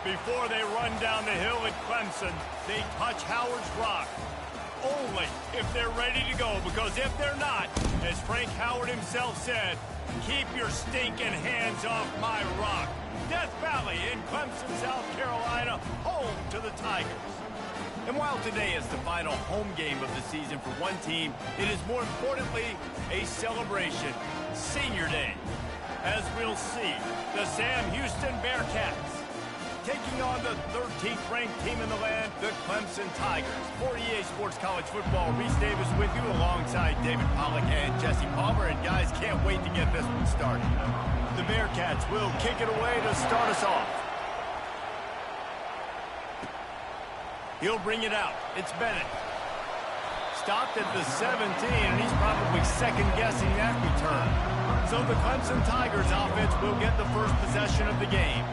Before they run down the hill at Clemson, they touch Howard's rock. Only if they're ready to go, because if they're not, as Frank Howard himself said, keep your stinking hands off my rock. Death Valley in Clemson, South Carolina, home to the Tigers. And while today is the final home game of the season for one team, it is more importantly a celebration, Senior Day. As we'll see, the Sam Houston Bearcats taking on the 13th ranked team in the land, the Clemson Tigers. For EA Sports College Football, Reese Davis with you alongside David Pollack and Jesse Palmer. And guys, can't wait to get this one started. The Bearcats will kick it away to start us off. He'll bring it out. It's Bennett. Stopped at the 17, and he's probably second-guessing that return. So the Clemson Tigers offense will get the first possession of the game.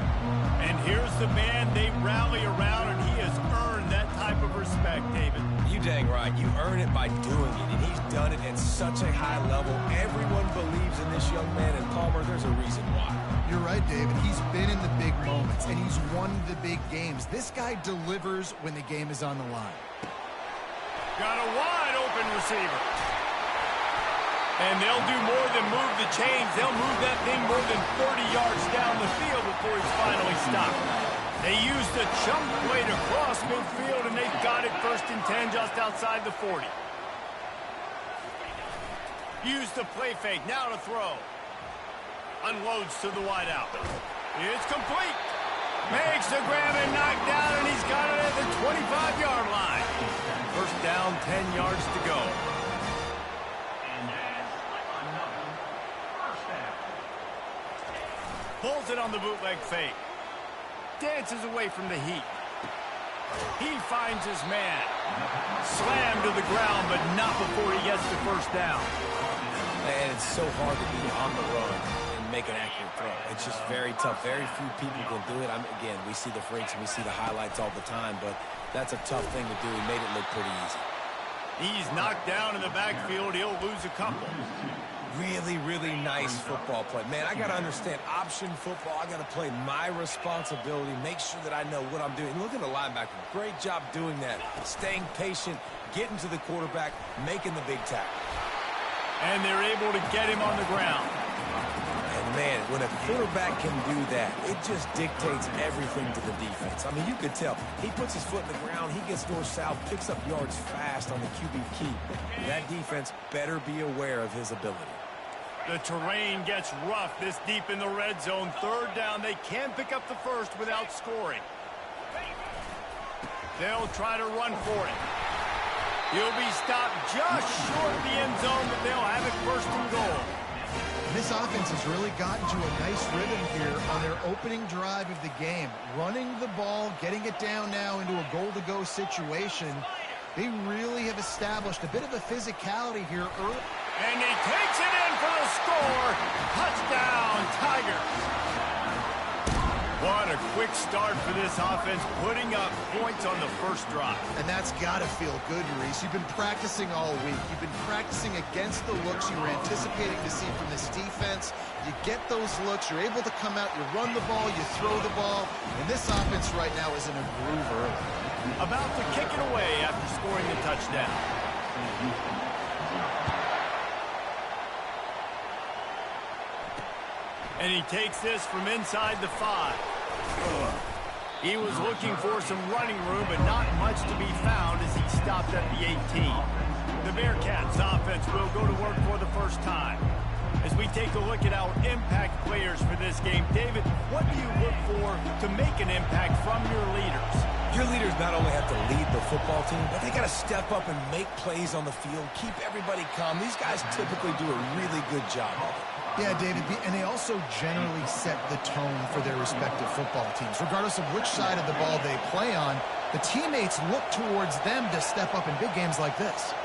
And here's the man they rally around, and he has earned that type of respect, David. You dang right. You earn it by doing it, and he's done it at such a high level. Everyone believes in this young man, and Palmer, there's a reason why. You're right, David. He's been in the big moments, and he's won the big games. This guy delivers when the game is on the line. Got a wide-open receiver. And they'll do more than move the chains. They'll move that thing more than 30 yards down the field before he's finally stopped. They used a chunk play to cross midfield, and they've got it 1st and 10 just outside the 40. Use the play fake. Now to throw. Unloads to the wideout. It's complete. Makes the grab and knock down, and he's got it at the 25-yard line. 1st down, 10 yards to go. Pulls it on the bootleg fake. Dances away from the heat. He finds his man. Slammed to the ground, but not before he gets the 1st down. And it's so hard to be on the run and make an accurate throw. It's just very tough. Very few people can do it. Again, we see the freaks and we see the highlights all the time, but that's a tough thing to do. He made it look pretty easy. He's knocked down in the backfield. He'll lose a couple. Really, really nice football play. Man, I got to understand option football. I got to play my responsibility, make sure that I know what I'm doing. Look at the linebacker. Great job doing that. Staying patient, getting to the quarterback, making the big tackle. And they're able to get him on the ground. And, man, when a quarterback can do that, it just dictates everything to the defense. I mean, you could tell. He puts his foot in the ground, he gets north-south, picks up yards fast on the QB keep. That defense better be aware of his ability. The terrain gets rough this deep in the red zone. 3rd down. They can't pick up the 1st without scoring. They'll try to run for it. He'll be stopped just short of the end zone, but they'll have it 1st and goal. This offense has really gotten to a nice rhythm here on their opening drive of the game. Running the ball, getting it down now into a goal-to-go situation. They really have established a bit of a physicality here early. And he takes it in for the score. Touchdown, Tigers. What a quick start for this offense, putting up points on the 1st drive. And that's got to feel good, Reese. You've been practicing all week. You've been practicing against the looks you were anticipating to see from this defense. You get those looks, you're able to come out, you run the ball, you throw the ball. And this offense right now is in a groove early. About to kick it away after scoring the touchdown. And he takes this from inside the 5. He was looking for some running room, but not much to be found as he stopped at the 18. The Bearcats offense will go to work for the 1st time. As we take a look at our impact players for this game, David, what do you look for to make an impact from your leaders? Your leaders not only have to lead the football team, but they got to step up and make plays on the field, keep everybody calm. These guys typically do a really good job of it. Yeah, David, and they also generally set the tone for their respective football teams. Regardless of which side of the ball they play on, the teammates look towards them to step up in big games like this.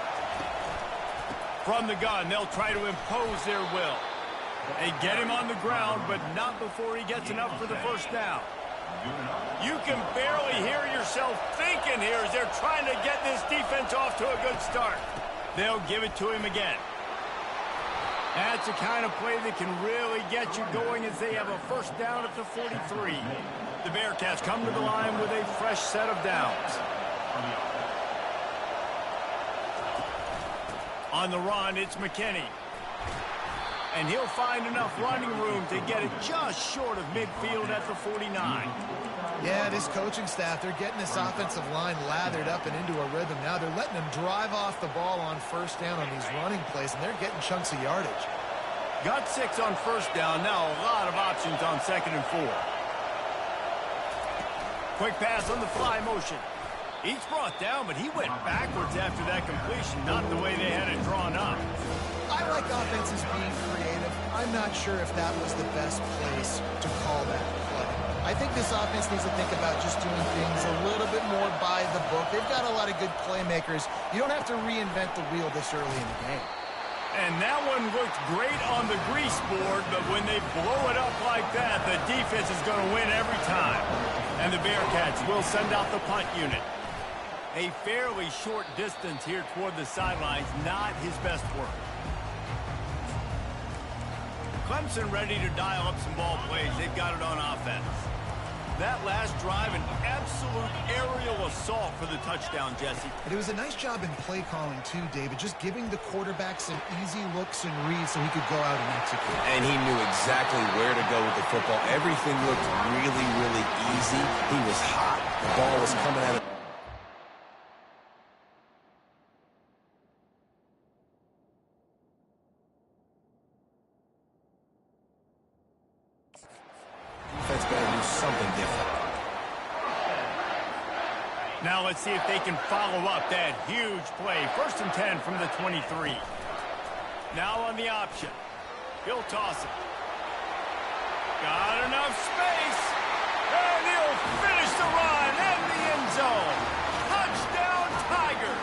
From the gun, they'll try to impose their will. They get him on the ground, but not before he gets enough for the 1st down. You can barely hear yourself thinking here as they're trying to get this defense off to a good start. They'll give it to him again. That's the kind of play that can really get you going as they have a 1st down at the 43. The Bearcats come to the line with a fresh set of downs. On the run, it's McKinney. And he'll find enough running room to get it just short of midfield at the 49. Yeah, this coaching staff, they're getting this offensive line lathered up and into a rhythm. Now they're letting them drive off the ball on first down on these running plays, and they're getting chunks of yardage. Got 6 on first down. Now a lot of options on 2nd and 4. Quick pass on the fly motion. He's brought down, but he went backwards after that completion, not the way they had it drawn up. I like offenses being creative. I'm not sure if that was the best place to call that play. I think this offense needs to think about just doing things a little bit more by the book. They've got a lot of good playmakers. You don't have to reinvent the wheel this early in the game. And that one looked great on the grease board, but when they blow it up like that, the defense is going to win every time. And the Bearcats will send out the punt unit. A fairly short distance here toward the sidelines, not his best work. Clemson ready to dial up some ball plays. They've got it on offense. That last drive, an absolute aerial assault for the touchdown, Jesse. But it was a nice job in play calling, too, David, just giving the quarterback some easy looks and reads so he could go out and execute. And he knew exactly where to go with the football. Everything looked really, really easy. He was hot. The ball was coming at him. Defense better do something different. Now let's see if they can follow up that huge play. 1st and 10 from the 23. Now on the option. He'll toss it. Got enough space. And he'll finish the run in the end zone. Touchdown, Tigers.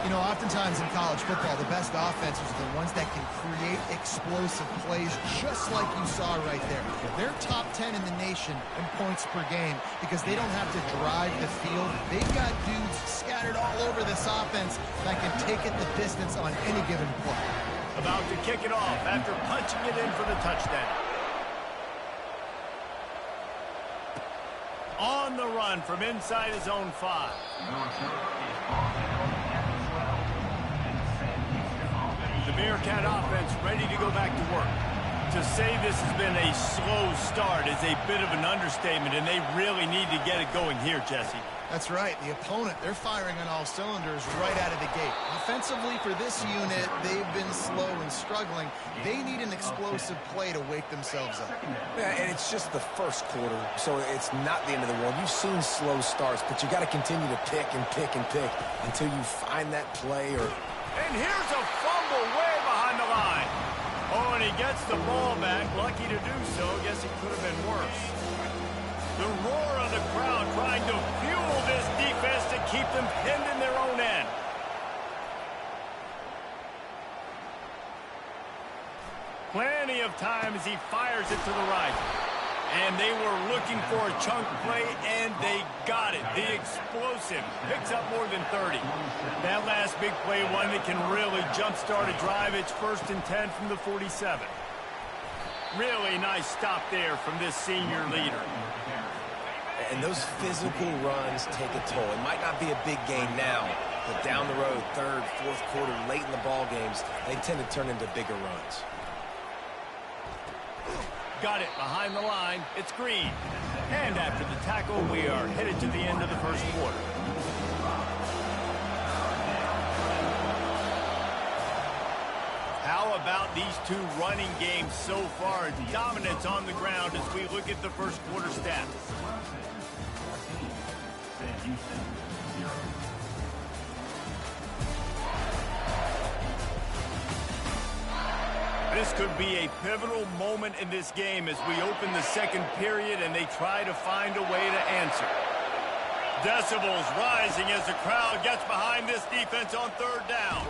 You know, oftentimes in college football, the best offenses are the ones that can create explosive plays, just like you saw right there. They're top 10 in the nation in points per game because they don't have to drive the field. They've got dudes scattered all over this offense that can take it the distance on any given play. About to kick it off after punching it in for the touchdown. On the run from inside his own 5. The Bearcat offense ready to go back to work. To say this has been a slow start is a bit of an understatement, and they really need to get it going here, Jesse. That's right. The opponent, they're firing on all cylinders right out of the gate. Offensively for this unit, they've been slow and struggling. They need an explosive play to wake themselves up. Yeah, and it's just the first quarter, so it's not the end of the world. You've seen slow starts, but you got to continue to pick and pick and pick until you find that play. And here's a fumble way behind the line. Oh, and he gets the ball back. Lucky to do so. Guess it could have been worse. The roar of the crowd trying to fuel this defense to keep them pinned in their own end. Plenty of time as he fires it to the right. And they were looking for a chunk play, and they got it. The explosive picks up more than 30. That last big play, one that can really jumpstart a drive. It's 1st and 10 from the 47. Really nice stop there from this senior leader. And those physical runs take a toll. It might not be a big gain now, but down the road, 3rd, 4th quarter, late in the ball games, they tend to turn into bigger runs. Got it behind the line. It's Green. And after the tackle, we are headed to the end of the first quarter. How about these two running games so far? Dominance on the ground as we look at the first quarter stats. This could be a pivotal moment in this game as we open the second period and they try to find a way to answer. Decibels rising as the crowd gets behind this defense on 3rd down.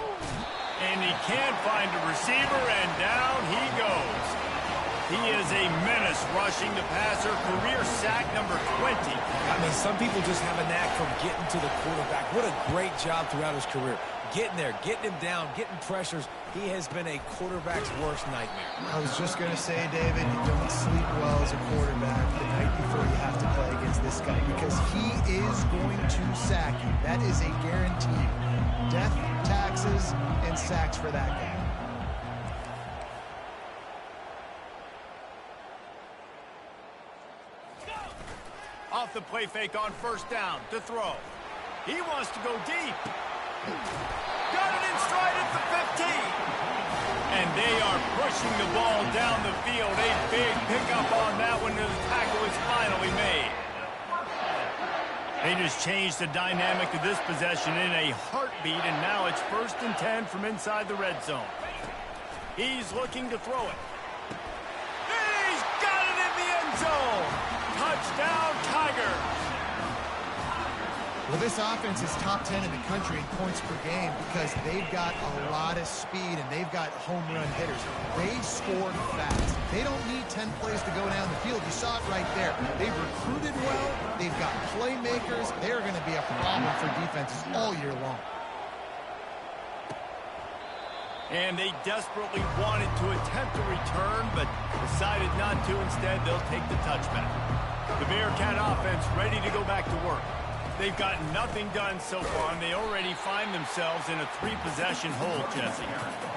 And he can't find a receiver, and down he goes. He is a menace rushing the passer, career sack number 20. I mean, some people just have a knack for getting to the quarterback. What a great job throughout his career. Getting there, getting him down, getting pressures, He has been a quarterback's worst nightmare. I was just going to say, David, you don't sleep well as a quarterback the night before you have to play against this guy because he is going to sack you. That is a guarantee. Death, taxes, and sacks for that guy. Off the play fake on first down to throw. He wants to go deep. Got it in stride at the 15. And they are pushing the ball down the field. A big pickup on that one, and the tackle is finally made. They just changed the dynamic of this possession in a heartbeat, and now it's 1st and 10 from inside the red zone. He's looking to throw it. He's got it in the end zone. Touchdown, Tigers. Well, this offense is top 10 in the country in points per game because they've got a lot of speed and they've got home run hitters. They score fast. They don't need 10 plays to go down the field. You saw it right there. They've recruited well. They've got playmakers. They're going to be a problem for defenses all year long. And they desperately wanted to attempt a return, but decided not to. Instead, they'll take the touchback. The Bearcat offense ready to go back to work. They've got nothing done so far, and they already find themselves in a 3-possession hole, Jesse.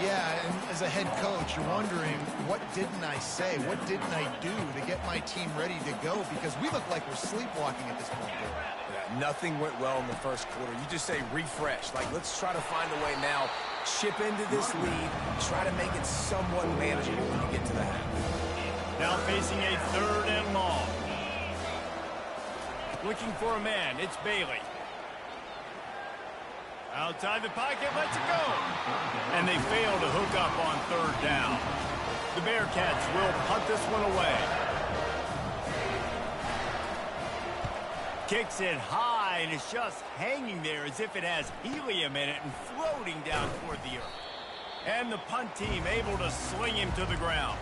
Yeah, and as a head coach, you're wondering, what didn't I say? What didn't I do to get my team ready to go? Because we look like we're sleepwalking at this point. Yeah, nothing went well in the first quarter. You just say refresh. Like, let's try to find a way now. Chip into this lead. Try to make it somewhat manageable when you get to the half. Now facing a 3rd and long. Looking for a man, it's Bailey. Outside the pocket, lets it go. And they fail to hook up on 3rd down. The Bearcats will punt this one away. Kicks it high, and it's just hanging there as if it has helium in it and floating down toward the earth. And the punt team able to sling him to the ground.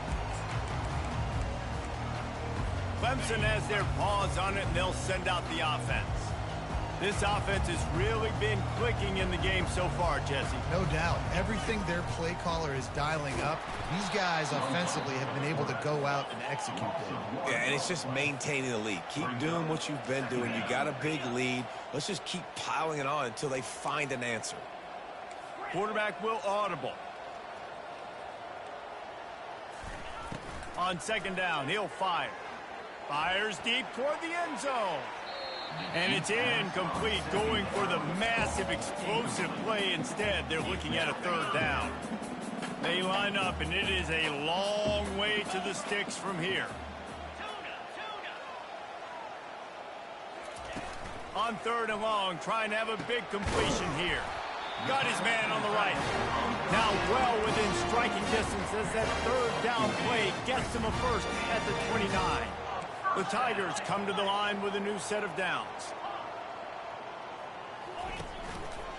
Clemson has their paws on it, and they'll send out the offense. This offense has really been clicking in the game so far, Jesse. No doubt. Everything their play caller is dialing up, these guys offensively have been able to go out and execute them. Yeah, and it's just maintaining the lead. Keep doing what you've been doing. You got a big lead. Let's just keep piling it on until they find an answer. Quarterback will audible. On 2nd down, he'll fire. Fires deep toward the end zone. And it's incomplete, going for the massive explosive play instead. They're looking at a 3rd down. They line up, and it is a long way to the sticks from here. On 3rd and long, trying to have a big completion here. Got his man on the right. Now well within striking distance as that 3rd down play gets him a first at the 29. The Tigers come to the line with a new set of downs.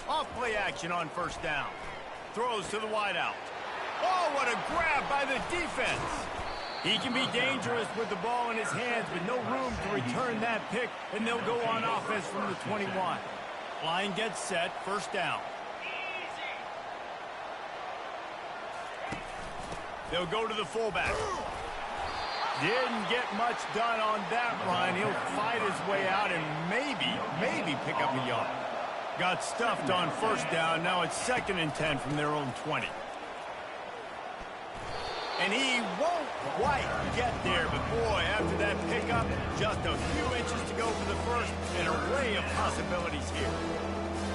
Off play action on 1st down. Throws to the wideout. Oh, what a grab by the defense. He can be dangerous with the ball in his hands, but no room to return that pick, and they'll go on offense from the 21. Line gets set, 1st down. They'll go to the fullback. Didn't get much done on that run. He'll fight his way out and maybe pick up a yard. Got stuffed on 1st down. Now it's 2nd and 10 from their own 20. And he won't quite get there, but boy, after that pickup, just a few inches to go for the first. An array of possibilities here.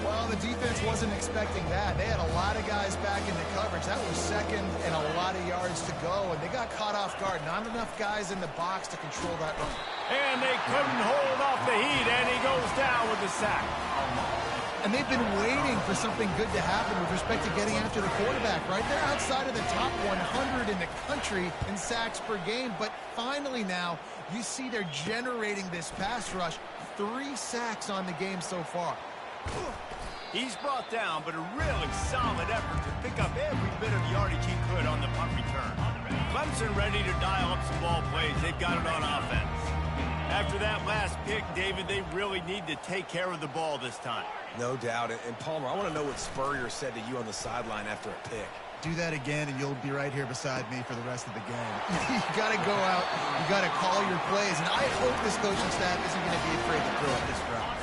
Well, the defense wasn't expecting that. They had a lot of guys back into coverage. That was 2nd and a lot of yards to go, and they got caught off guard. Not enough guys in the box to control that run. And they couldn't hold off the heat, and he goes down with the sack. And they've been waiting for something good to happen with respect to getting after the quarterback, right? They're outside of the top 100 in the country in sacks per game, but finally now you see they're generating this pass rush. 3 sacks on the game so far. He's brought down, but a really solid effort to pick up every bit of yardage he could on the punt return. Clemson ready to dial up some ball plays. They've got it on offense. After that last pick, David, they really need to take care of the ball this time. No doubt. And Palmer, I want to know what Spurrier said to you on the sideline after a pick. Do that again, and you'll be right here beside me for the rest of the game. You got to go out. You got to call your plays, and I hope this coaching staff isn't going to be afraid to throw it this route.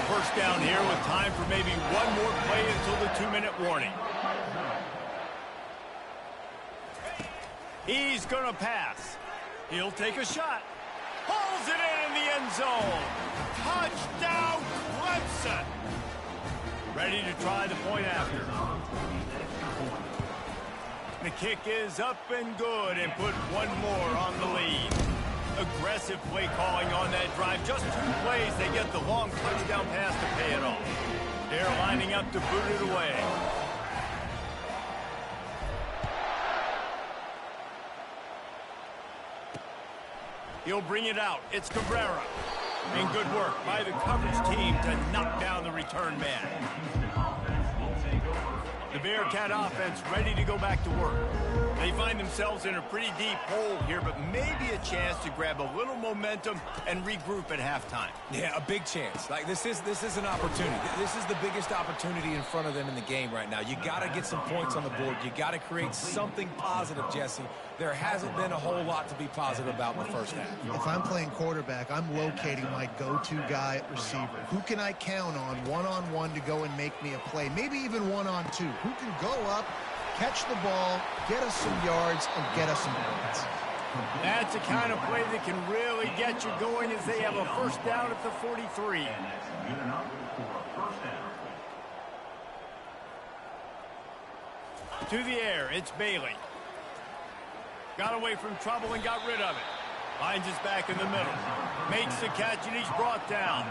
First down here with time for maybe one more play until the 2-minute warning. He's going to pass. He'll take a shot. Pulls it in the end zone. Touchdown, Clemson. Ready to try the point after. The kick is up and good and put one more on the lead. Aggressive play calling on that drive. Just 2 plays, they get the long touchdown pass to pay it off. They're lining up to boot it away. He'll bring it out. It's Cabrera. And good work by the coverage team to knock down the return man. The Bearcat offense ready to go back to work. They find themselves in a pretty deep hole here, but maybe a chance to grab a little momentum and regroup at halftime. Yeah, a big chance. Like this is an opportunity. This is the biggest opportunity in front of them in the game right now. You got to get some points on the board. You got to create something positive, Jesse. There hasn't been a whole lot to be positive about in the first half. If I'm playing quarterback, I'm locating my go-to guy at receiver. Who can I count on one-on-one to go and make me a play? Maybe even one-on-two. Who can go up, catch the ball, get us some yards, and get us some points? That's the kind of play that can really get you going as they have a first down at the 43. To the air, it's Bailey. Got away from trouble and got rid of it. Finds his back in the middle. Makes the catch and he's brought down.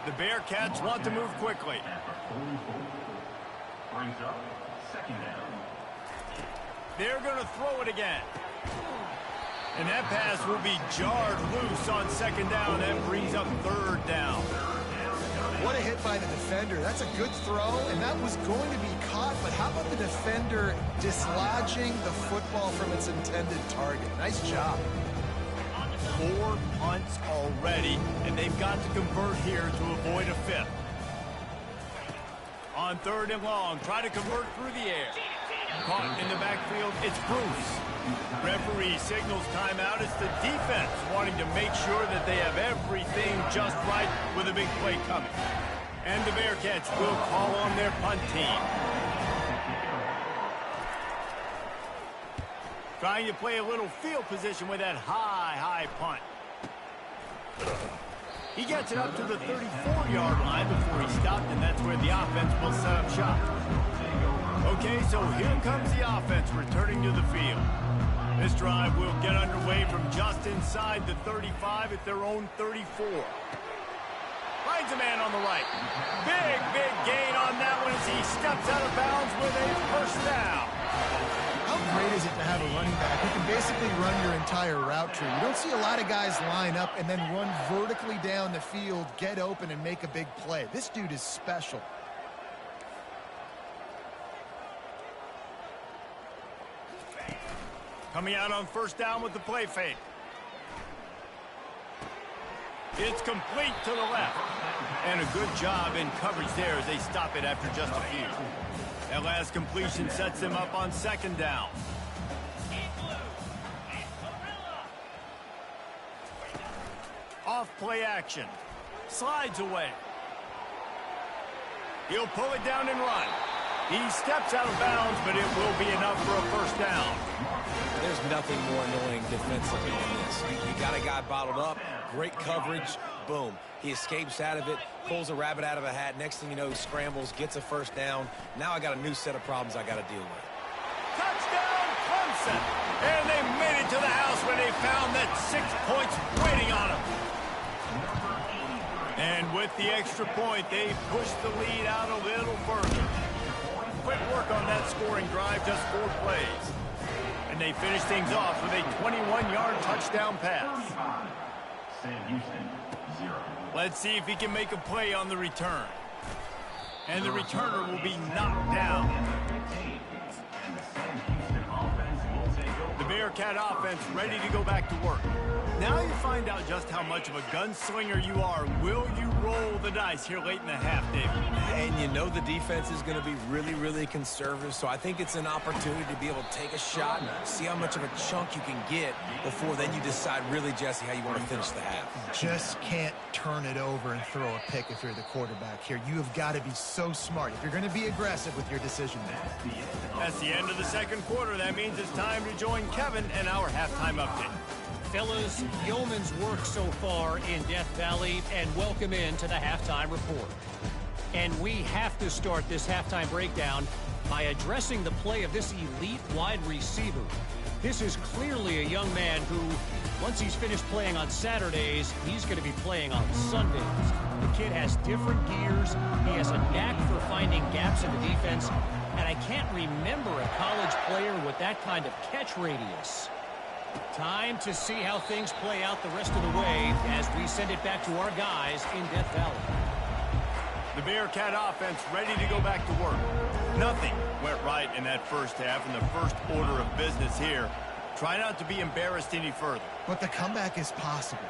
The Bearcats want to move quickly. Brings up second down. They're going to throw it again. And that pass will be jarred loose on second down. That brings up third down. What a hit by the defender. That's a good throw, and that was going to be caught, but how about the defender dislodging the football from its intended target? Nice job. 4 punts already, and they've got to convert here to avoid a 5th. On 3rd and long, try to convert through the air. Caught in the backfield, it's Bruce. Referee signals timeout. It's the defense wanting to make sure that they have everything just right with a big play coming. And the Bearcats will call on their punt team. Trying to play a little field position with that high punt. He gets it up to the 34-yard line before he stopped, and that's where the offense will set up shop. Okay, so here comes the offense returning to the field. This drive will get underway from just inside the 35 at their own 34. Finds a man on the right. Big gain on that one as he steps out of bounds with a first down. How great is it to have a running back who can basically run your entire route tree? You don't see a lot of guys line up and then run vertically down the field, get open, and make a big play. This dude is special. Coming out on first down with the play fake. It's complete to the left. And a good job in coverage there as they stop it after just a few. That last completion sets them up on second down. Off play action. Slides away. He'll pull it down and run. He steps out of bounds, but it will be enough for a first down. There's nothing more annoying defensively than this. You got a guy bottled up, great coverage, boom. He escapes out of it, pulls a rabbit out of a hat. Next thing you know, he scrambles, gets a first down. Now I got a new set of problems I got to deal with. Touchdown, Clemson! And they made it to the house where they found that 6 points waiting on them. And with the extra point, they pushed the lead out a little further. Quick work on that scoring drive, just 4 plays. And they finish things off with a 21-yard touchdown pass. Let's see if he can make a play on the return. And the returner will be knocked down. The Bearcat offense ready to go back to work. Now you find out just how much of a gunslinger you are. Will you roll the dice here late in the half, David? And you know the defense is going to be really, really conservative, so I think it's an opportunity to be able to take a shot and see how much of a chunk you can get before then you decide really, Jesse, how you want to finish the half. Just can't turn it over and throw a pick if you're the quarterback here. You have got to be so smart if you're going to be aggressive with your decision making. That's the end of the second quarter. That means it's time to join Kevin and our halftime update. Fellas, yeoman's work so far in Death Valley, and welcome into the halftime report. And we have to start this halftime breakdown by addressing the play of this elite wide receiver. This is clearly a young man who, once he's finished playing on Saturdays, he's going to be playing on Sundays. The kid has different gears. He has a knack for finding gaps in the defense, and I can't remember a college player with that kind of catch radius. Time to see how things play out the rest of the way as we send it back to our guys in Death Valley. The Bearcat offense ready to go back to work. Nothing went right in that first half, and the first order of business here. Try not to be embarrassed any further. But the comeback is possible.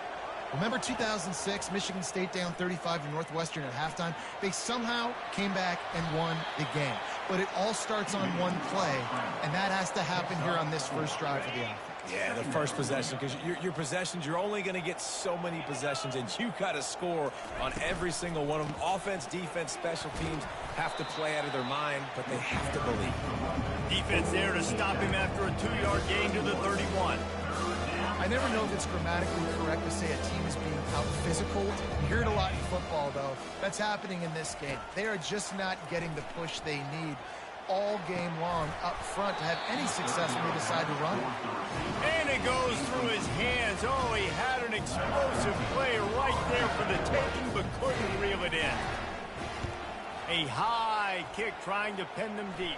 Remember 2006, Michigan State down 35 to Northwestern at halftime? They somehow came back and won the game. But it all starts on one play, and that has to happen here on this first drive for the offense. Yeah, the first possession, because your possessions, you're only going to get so many possessions, and you got to score on every single one of them. Offense, defense, special teams have to play out of their mind, but they have to believe. Defense there to stop him after a 2-yard gain to the 31. I never know if it's grammatically correct to say a team is being out-physical. You hear it a lot in football, though. That's happening in this game. They are just not getting the push they need all game long up front to have any success when they decide to run it. And it goes through his hands. Oh, he had an explosive play right there for the taking, but couldn't reel it in. A high kick trying to pin them deep.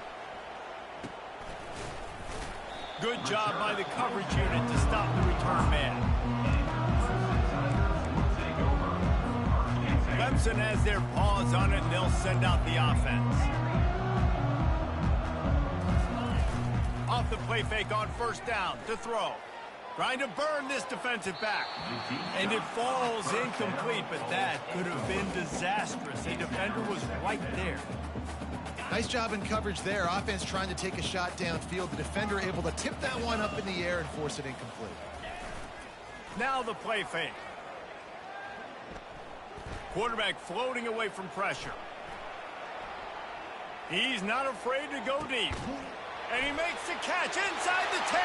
Good job by the coverage unit to stop the return man. Clemson has their paws on it, and they'll send out the offense. Off the play fake on first down to throw. Trying to burn this defensive back. And it falls incomplete, but that could have been disastrous. A defender was right there. Nice job in coverage there. Offense trying to take a shot downfield. The defender able to tip that one up in the air and force it incomplete. Now the play fake. Quarterback floating away from pressure. He's not afraid to go deep. And he makes the catch inside the 10.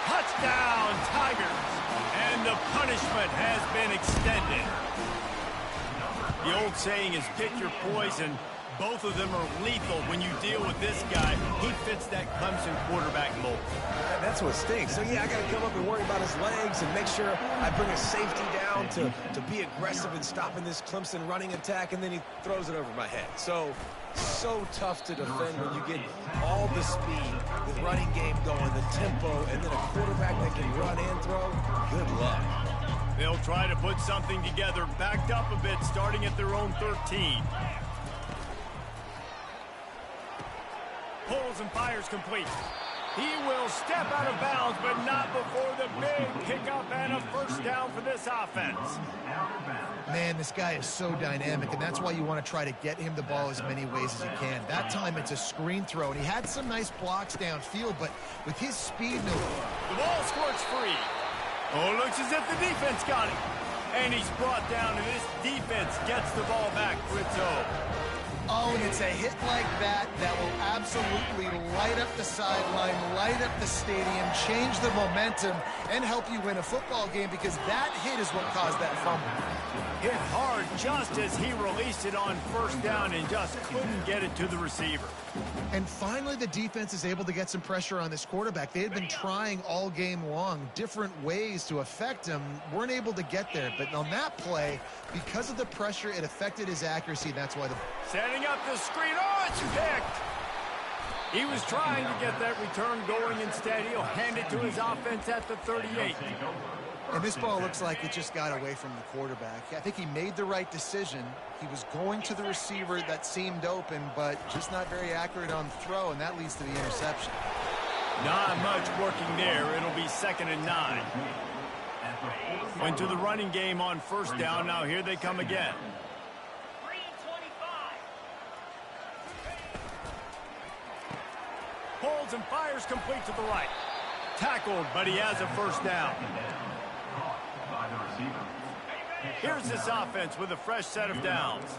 Touchdown, Tigers. And the punishment has been extended. The old saying is pick your poison. Both of them are lethal when you deal with this guy. He fits that Clemson quarterback mold. That's what stinks. So, yeah, I got to come up and worry about his legs and make sure I bring a safety down to be aggressive in stopping this Clemson running attack, and then he throws it over my head. So tough to defend when you get all the speed, the running game going, the tempo, and then a quarterback that can run and throw. Good luck. They'll try to put something together, backed up a bit, starting at their own 13. Pulls and fires complete. He will step out of bounds, but not before the big pickup and a first down for this offense. Man, this guy is so dynamic, and that's why you want to try to get him the ball as many ways as you can. That time it's a screen throw, and he had some nice blocks downfield, but with his speed, no. The ball squirts free. Oh, looks as if the defense got it. And he's brought down, and this defense gets the ball back for its own. Oh, and it's a hit like that that will absolutely light up the sideline, light up the stadium, change the momentum, and help you win a football game, because that hit is what caused that fumble. Hit hard just as he released it on first down and just couldn't get it to the receiver. And finally, the defense is able to get some pressure on this quarterback. They had been trying all game long different ways to affect him, weren't able to get there. But on that play, because of the pressure, it affected his accuracy, and that's why the... Setting up the screen. Oh, it's picked. He was trying to get that return going. Instead, he'll hand it to his offense at the 38. And this ball looks like it just got away from the quarterback. I think he made the right decision. He was going to the receiver that seemed open, but just not very accurate on the throw, and that leads to the interception. Not much working there. It'll be 2nd and 9. Went to the running game on 1st down. Now here they come again. Pulls and fires complete to the right. Tackled, but he has a 1st down. Here's this offense with a fresh set of downs.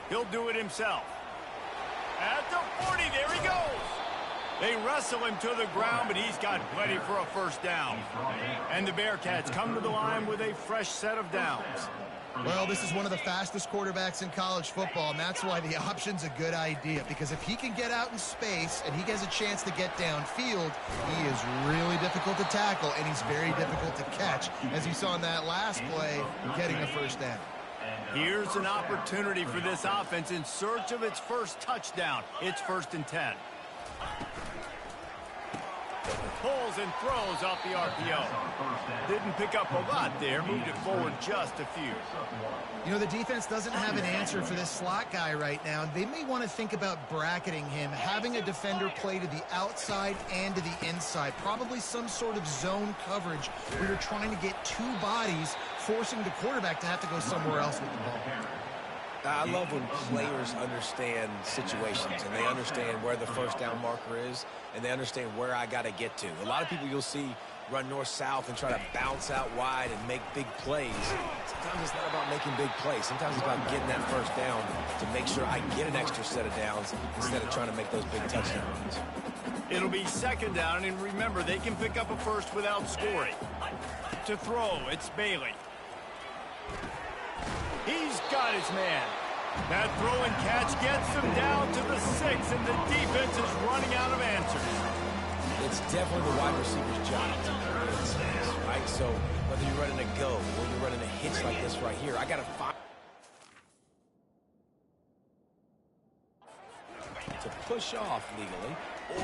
He'll do it himself. At the 40, there he goes. They wrestle him to the ground, but he's got plenty for a 1st down. And the Bearcats come to the line with a fresh set of downs. Well, this is one of the fastest quarterbacks in college football, and that's why the option's a good idea, because if he can get out in space and he gets a chance to get downfield, he is really difficult to tackle, and he's very difficult to catch, as you saw in that last play, getting a 1st down. Here's an opportunity for this offense in search of its first touchdown. It's 1st and 10. Pulls and throws off the RPO. Didn't pick up a lot there, moved it forward just a few. You know, the defense doesn't have an answer for this slot guy right now. They may want to think about bracketing him, having a defender play to the outside and to the inside. Probably some sort of zone coverage where you're trying to get 2 bodies, forcing the quarterback to have to go somewhere else with the ball. I love when players understand situations and they understand where the 1st down marker is and they understand where I got to get to. A lot of people you'll see run north-south and try to bounce out wide and make big plays. Sometimes it's not about making big plays. Sometimes it's about getting that 1st down to make sure I get an extra set of downs instead of trying to make those big touchdown runs. It'll be 2nd down, and remember, they can pick up a 1st without scoring. To throw, it's Bailey. He's got his man. That throw and catch gets them down to the 6, and the defense is running out of answers. It's definitely the wide receiver's job to make sense, right? So whether you're running a go or you're running a hitch like this right here, I got to find to push off legally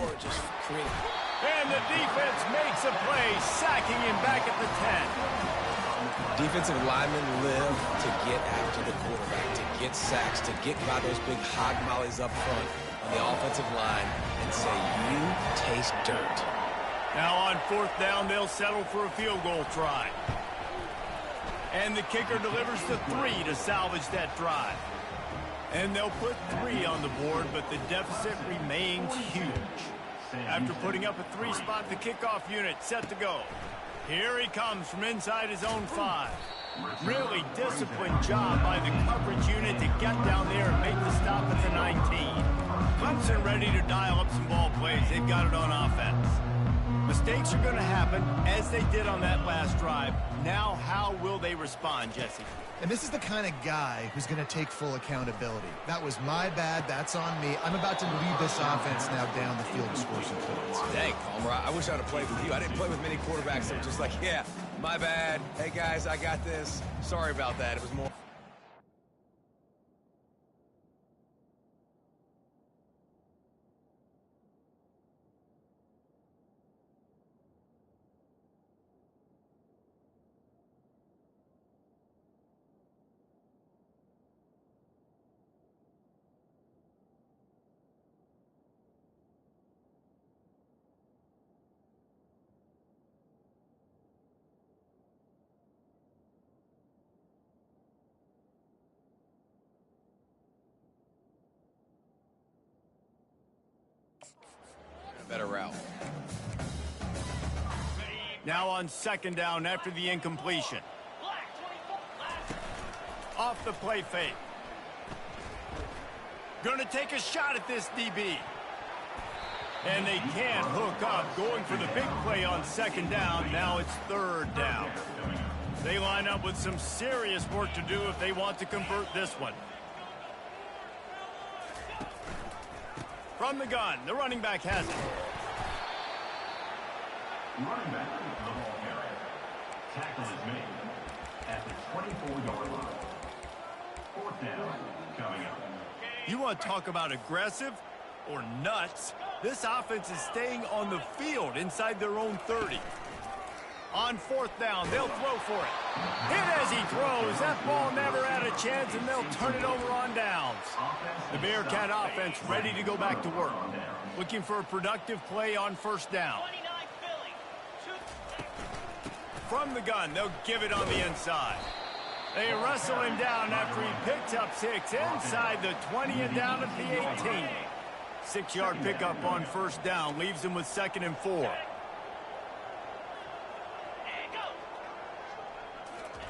or just create. And the defense makes a play, sacking him back at the 10. Defensive linemen live to get after the quarterback, to get sacks, to get by those big hog mollies up front on the offensive line and say, you taste dirt. Now on 4th down, they'll settle for a field goal try. And the kicker delivers the 3 to salvage that drive. And they'll put 3 on the board, but the deficit remains huge. After putting up a 3-spot, the kickoff unit set to go. Here he comes from inside his own 5. Really disciplined job by the coverage unit to get down there and make the stop at the 19. Clemson ready to dial up some ball plays. They've got it on offense. Mistakes are going to happen, as they did on that last drive. Now, how will they respond, Jesse? And this is the kind of guy who's going to take full accountability. That was my bad. That's on me. I'm about to lead this offense now down the field to score some points. Dang, Palmer, I wish I would have played with you. I didn't play with many quarterbacks that were just like, yeah, my bad. Hey, guys, I got this. Sorry about that. It was more... better route. Now on 2nd down after the incompletion. Off the play fake. Gonna take a shot at this DB. And they can't hook up. Going for the big play on 2nd down. Now it's 3rd down. They line up with some serious work to do if they want to convert this one. From the gun, the running back has it. Running back, the ball carrier. Tackle is made at the 24-yard line. 4th down coming up. You want to talk about aggressive or nuts? This offense is staying on the field inside their own 30. On fourth down, they'll throw for it. Hit as he throws. That ball never had a chance, and they'll turn it over on downs. The Bearcat offense ready to go back to work. Looking for a productive play on first down. From the gun, they'll give it on the inside. They wrestle him down after he picks up 6 inside the 20 and down at the 18. 6-yard pickup on first down leaves him with 2nd and 4.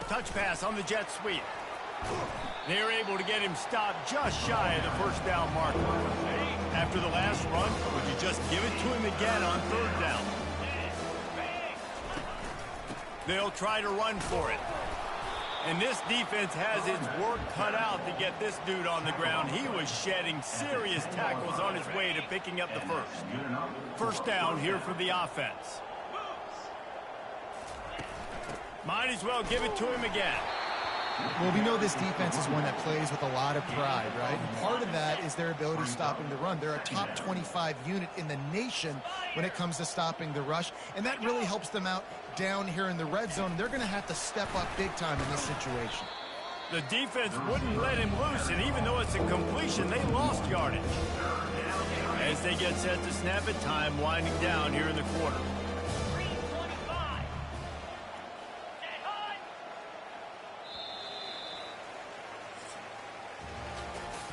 Touch pass on the jet sweep. They're able to get him stopped just shy of the first down marker. After the last run, would you just give it to him again on third down? They'll try to run for it. And this defense has its work cut out to get this dude on the ground. He was shedding serious tackles on his way to picking up the first. First down here for the offense. Might as well give it to him again. Well, we know this defense is one that plays with a lot of pride, right? And part of that is their ability stopping the run. They're a top 25 unit in the nation when it comes to stopping the rush, and that really helps them out down here in the red zone. They're going to have to step up big time in this situation. The defense wouldn't let him loose, and even though it's a completion, they lost yardage. As they get set to snap it, time winding down here in the quarter.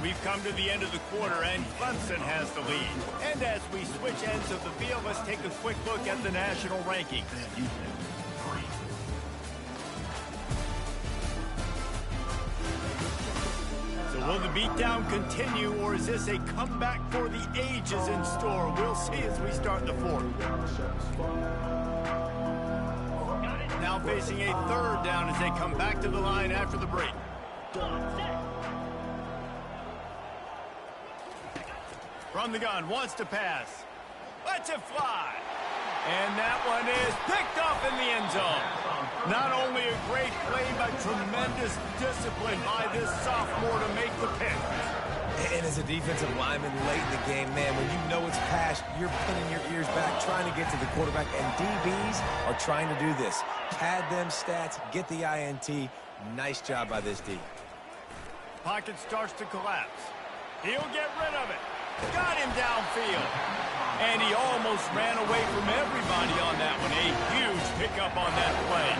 We've come to the end of the quarter, and Clemson has the lead. And as we switch ends of the field, let's take a quick look at the national rankings. So will the beatdown continue, or is this a comeback for the ages in store? We'll see as we start the fourth. Now facing a third down as they come back to the line after the break. From the gun, wants to pass. Lets it fly. And that one is picked off in the end zone. Not only a great play, but tremendous discipline by this sophomore to make the pick. And as a defensive lineman late in the game, man, when you know it's passed, you're putting your ears back, trying to get to the quarterback. And DBs are trying to do this. Pad them stats, get the INT. Nice job by this D. Pocket starts to collapse. He'll get rid of it. Got him downfield. And he almost ran away from everybody on that one. A huge pickup on that play.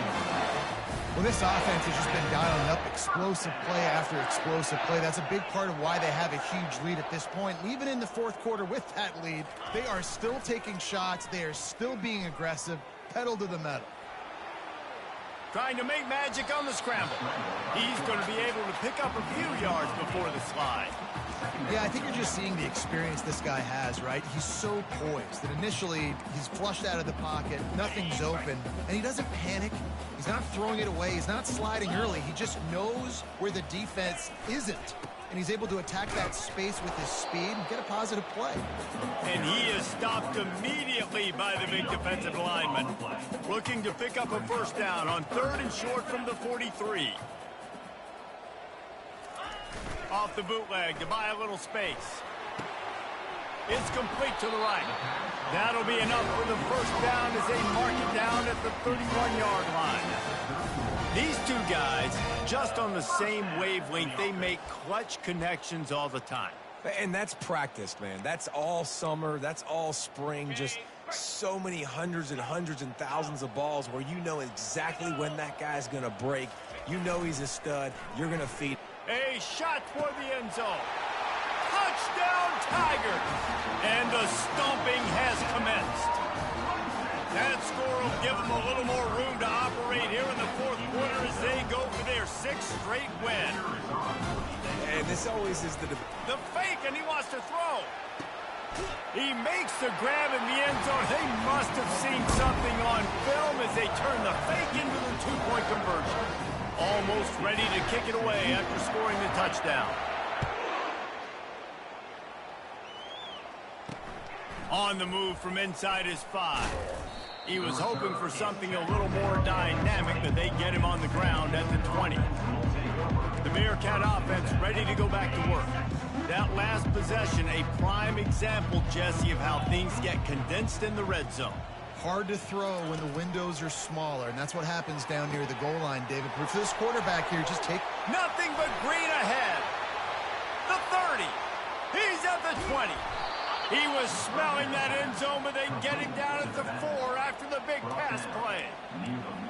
Well, this offense has just been dialing up explosive play after explosive play. That's a big part of why they have a huge lead at this point. And even in the fourth quarter with that lead, they are still taking shots. They are still being aggressive. Pedal to the metal. Trying to make magic on the scramble. He's going to be able to pick up a few yards before the slide. Yeah, I think you're just seeing the experience this guy has, right? He's so poised that initially he's flushed out of the pocket, nothing's open, and he doesn't panic. He's not throwing it away. He's not sliding early. He just knows where the defense isn't, and he's able to attack that space with his speed and get a positive play. And he is stopped immediately by the big defensive lineman. Looking to pick up a first down on 3rd and short from the 43. Off the bootleg to buy a little space. It's complete to the right. That'll be enough for the first down as they mark it down at the 31-yard line. These two guys, just on the same wavelength, they make clutch connections all the time. And that's practice, man. That's all summer. That's all spring. Just so many hundreds and thousands of balls where you know exactly when that guy's going to break. You know he's a stud. You're going to feed. A shot toward the end zone. Touchdown, Tigers! And the stomping has commenced. That score will give them a little more room to operate here in the fourth quarter as they go for their 6th straight win. And this always is the fake, and he wants to throw. He makes the grab in the end zone. They must have seen something on film as they turn the fake into the two-point conversion. Almost ready to kick it away after scoring the touchdown. On the move from inside his 5. He was hoping for something a little more dynamic, but they get him on the ground at the 20. The Bearcat offense ready to go back to work. That last possession, a prime example, Jesse, of how things get condensed in the red zone. Hard to throw when the windows are smaller, and that's what happens down near the goal line, David. But for this quarterback here, just take... Nothing but green ahead. The 30. He's at the 20. He was smelling that end zone, but they get him down at the 4 after the big pass play.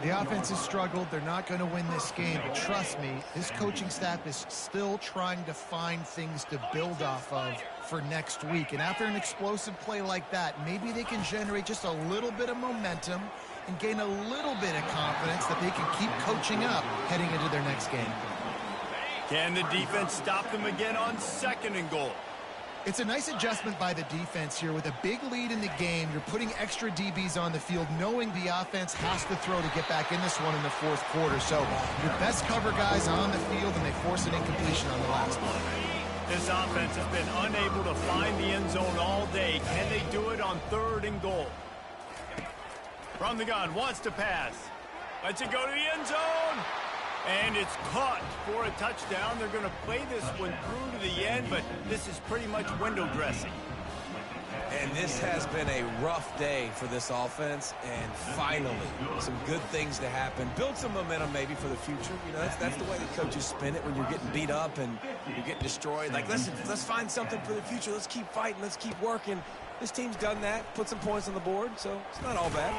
The offense has struggled. They're not going to win this game, but trust me, this coaching staff is still trying to find things to build off of for next week. And after an explosive play like that, maybe they can generate just a little bit of momentum and gain a little bit of confidence that they can keep coaching up heading into their next game. Can the defense stop them again on 2nd and goal? It's a nice adjustment by the defense here. With a big lead in the game, you're putting extra DBs on the field, knowing the offense has to throw to get back in this one in the 4th quarter. So your best cover guys on the field, and they force an incompletion on the last one. This offense has been unable to find the end zone all day. Can they do it on 3rd and goal? From the gun, wants to pass. Lets it go to the end zone. And it's caught for a touchdown. They're going to play this one through to the end, but this is pretty much window dressing. And this has been a rough day for this offense, and finally, some good things to happen. Build some momentum maybe for the future. You know, that's the way the coaches spin it when you're getting beat up and you're getting destroyed. Like, let's find something for the future. Let's keep fighting. Let's keep working. This team's done that, put some points on the board, so it's not all bad.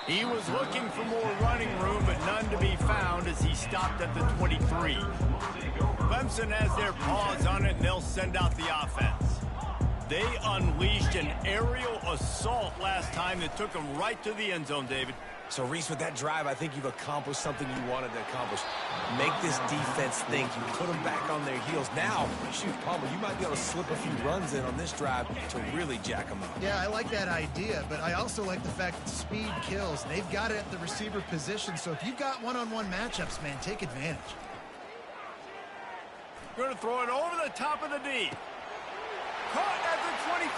He was looking for more running room, but none to be found as he stopped at the 23. Clemson has their paws on it, and they'll send out the offense. They unleashed an aerial assault last time that took them right to the end zone, David. So, Reese, with that drive, I think you've accomplished something you wanted to accomplish. Make this defense think. You put them back on their heels. Now, shoot, Palmer, you might be able to slip a few runs in on this drive to really jack them up. Yeah, I like that idea, but I also like the fact that speed kills. They've got it at the receiver position, so if you've got one-on-one matchups, man, take advantage. Going to throw it over the top of the D. Caught at the 25.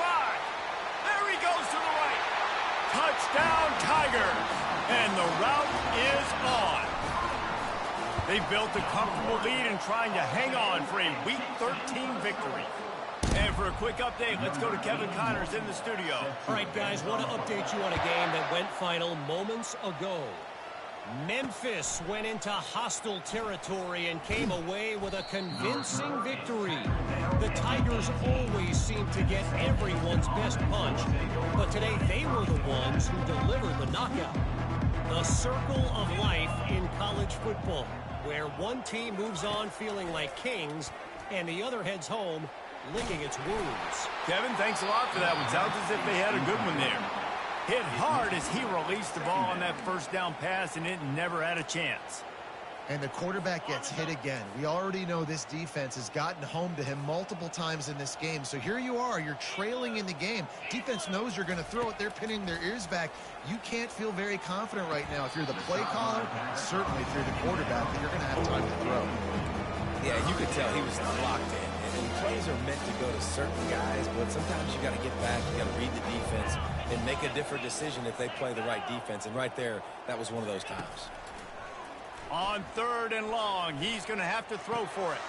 There he goes to the right. Touchdown, Tigers. And the route is on. They built a comfortable lead and trying to hang on for a Week 13 victory. And for a quick update, let's go to Kevin Connors in the studio. All right, guys, want to update you on a game that went final moments ago. Memphis went into hostile territory and came away with a convincing victory. The Tigers always seem to get everyone's best punch, but today they were the ones who delivered the knockout. The circle of life in college football, where one team moves on feeling like kings and the other heads home licking its wounds. Kevin, thanks a lot for that one. Sounds as if they had a good one there. Hit hard as he released the ball on that 1st down pass, and it never had a chance. And the quarterback gets hit again. We already know this defense has gotten home to him multiple times in this game. So here you are, you're trailing in the game. Defense knows you're going to throw it. They're pinning their ears back. You can't feel very confident right now if you're the play caller, certainly if you're the quarterback, that you're going to have time to throw. Yeah, you could tell he was locked in. And plays are meant to go to certain guys, but sometimes you got to get back, you got to read the defense, and make a different decision if they play the right defense. And right there, that was one of those times. On 3rd and long, he's going to have to throw for it.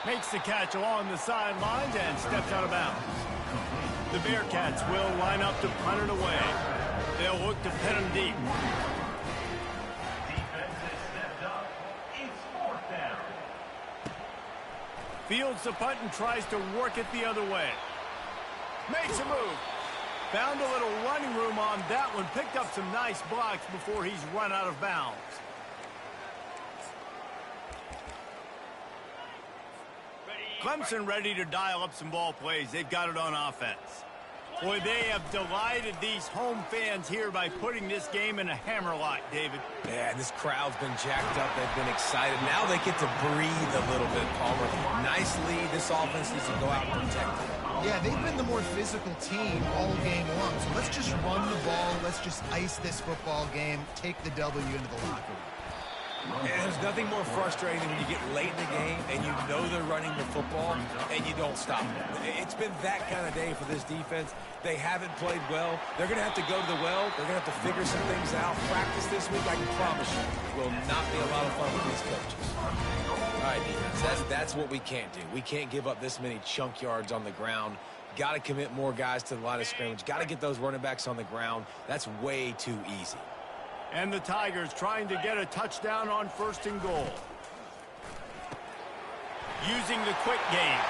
Makes the catch along the sidelines and steps out of bounds. The Bearcats will line up to punt it away. They'll look to pin him deep. Defense has stepped up. It's 4th down. Fields the punt and tries to work it the other way. Makes a move. Found a little running room on that one. Picked up some nice blocks before he's run out of bounds. Clemson ready to dial up some ball plays. They've got it on offense. Boy, they have delighted these home fans here by putting this game in a hammerlock, David. Yeah, this crowd's been jacked up. They've been excited. Now they get to breathe a little bit, Palmer. Nice lead. This offense needs to go out and protect it. Yeah, they've been the more physical team all game long. So let's just run the ball. Let's just ice this football game. Take the W into the locker room. And there's nothing more frustrating than when you get late in the game and you know they're running the football and you don't stop them. It's been that kind of day for this defense. They haven't played well. They're going to have to go to the well. They're going to have to figure some things out. Practice this week, I can promise you, will not be a lot of fun with these coaches. All right, defense, that's what we can't do. We can't give up this many chunk yards on the ground. Got to commit more guys to the line of scrimmage. Got to get those running backs on the ground. That's way too easy. And the Tigers trying to get a touchdown on 1st and goal. Using the quick game.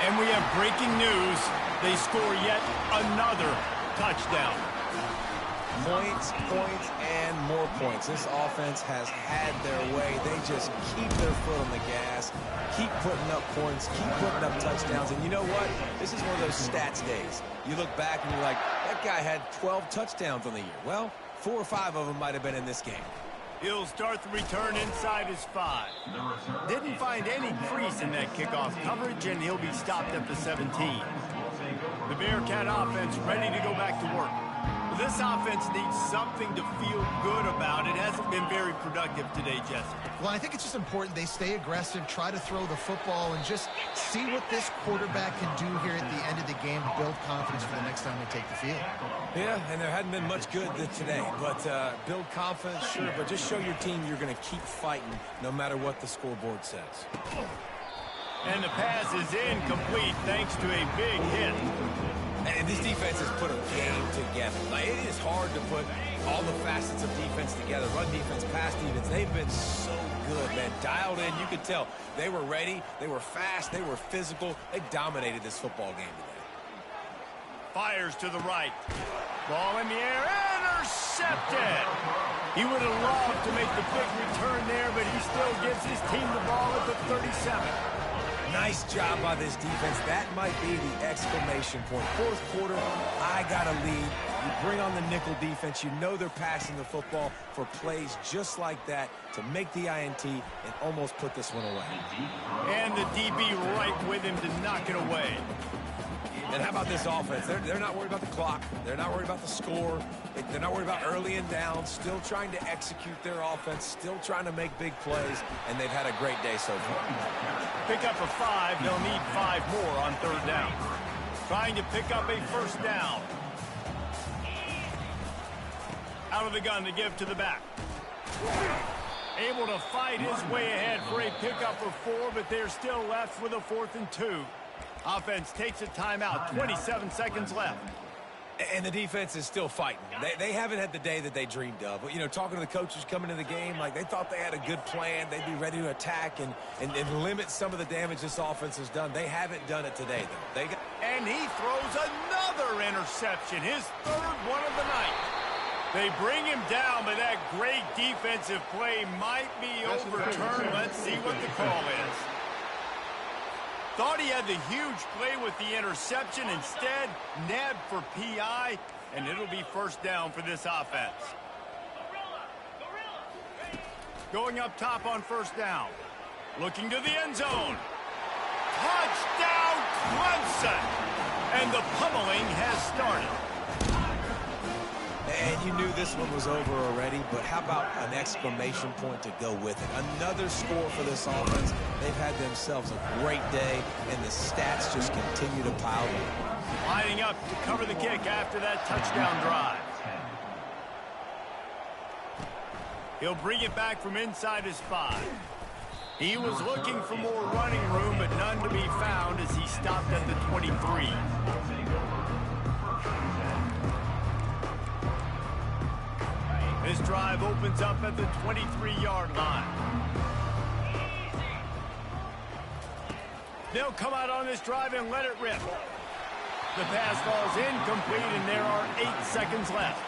And we have breaking news. They score yet another touchdown. Points, points, and more points. This offense has had their way. They just keep their foot on the gas, keep putting up points, keep putting up touchdowns. And you know what? This is one of those stats days. You look back and you're like, that guy had 12 touchdowns on the year. Well, 4 or 5 of them might have been in this game. He'll start the return inside his 5. Didn't find any crease in that kickoff coverage, and he'll be stopped at the 17. The Bearcat offense ready to go back to work. This offense needs something to feel good about. It hasn't been very productive today, Jesse. Well, I think it's just important they stay aggressive, try to throw the football, and just see what this quarterback can do here at the end of the game to build confidence for the next time they take the field. Yeah, and there hadn't been much good today. But build confidence, sure, but just show your team you're going to keep fighting no matter what the scoreboard says. And the pass is incomplete thanks to a big hit. And this defense has put a game together. Like, it is hard to put all the facets of defense together. Run defense, pass defense. They've been so good, man. Dialed in. You could tell they were ready. They were fast. They were physical. They dominated this football game today. Fires to the right. Ball in the air. Intercepted. He would have loved to make the big return there, but he still gives his team the ball at the 37. Nice job by this defense. That might be the exclamation point. 4th quarter, I got a lead. You bring on the nickel defense. You know they're passing the football for plays just like that to make the INT and almost put this one away. And the DB right with him to knock it away. And how about this offense? They're not worried about the clock. They're not worried about the score. They're not worried about early and down. Still trying to execute their offense. Still trying to make big plays. And they've had a great day so far. Pick up a 5. They'll need 5 more on 3rd down. Trying to pick up a 1st down. Out of the gun to give to the back. Able to fight his way ahead for a pickup of 4, but they're still left with a 4th and 2. Offense takes a timeout. 27 seconds left. And the defense is still fighting. They haven't had the day that they dreamed of. You know, talking to the coaches coming into the game, like they thought they had a good plan. They'd be ready to attack and limit some of the damage this offense has done. They haven't done it today, though. And he throws another interception, his 3rd one of the night. They bring him down, but that great defensive play might be overturned. Let's see what the call is. Thought he had the huge play with the interception. Instead, nabbed for PI, and it'll be 1st down for this offense. Going up top on 1st down. Looking to the end zone. Touchdown, Clemson! And the pummeling has started. And you knew this one was over already, but how about an exclamation point to go with it? Another score for this offense. They've had themselves a great day, and the stats just continue to pile up. Lining up to cover the kick after that touchdown drive. He'll bring it back from inside his 5. He was looking for more running room, but none to be found as he stopped at the 23. This drive opens up at the 23-yard line. They'll come out on this drive and let it rip. The pass falls incomplete, and there are 8 seconds left.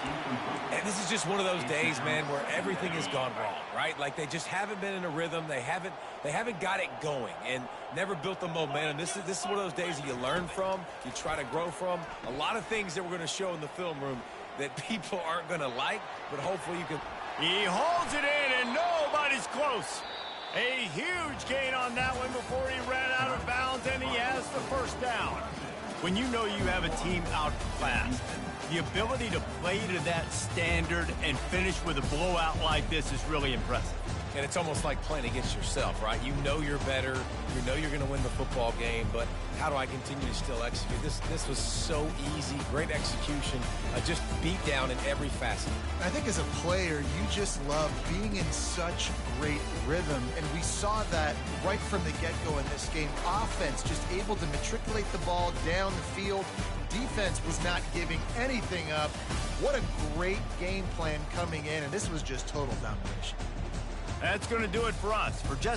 And this is just one of those days, man, where everything has gone wrong, right? Like they just haven't been in a rhythm. They haven't got it going and never built the momentum. This is one of those days that you learn from, you try to grow from. A lot of things that we're going to show in the film room that people aren't going to like, but hopefully you can. He holds it in, and nobody's close. A huge gain on that one before he ran out of bounds, and he has the 1st down. When you know you have a team outclassed, the ability to play to that standard and finish with a blowout like this is really impressive. And it's almost like playing against yourself, right? You know you're better. You know you're going to win the football game, but how do I continue to still execute? This was so easy. Great execution. Just beat down in every facet. I think as a player, you just love being in such great rhythm, and we saw that right from the get-go in this game. Offense just able to matriculate the ball down the field. Defense was not giving anything up. What a great game plan coming in, and this was just total domination. That's going to do it for us. For Jesse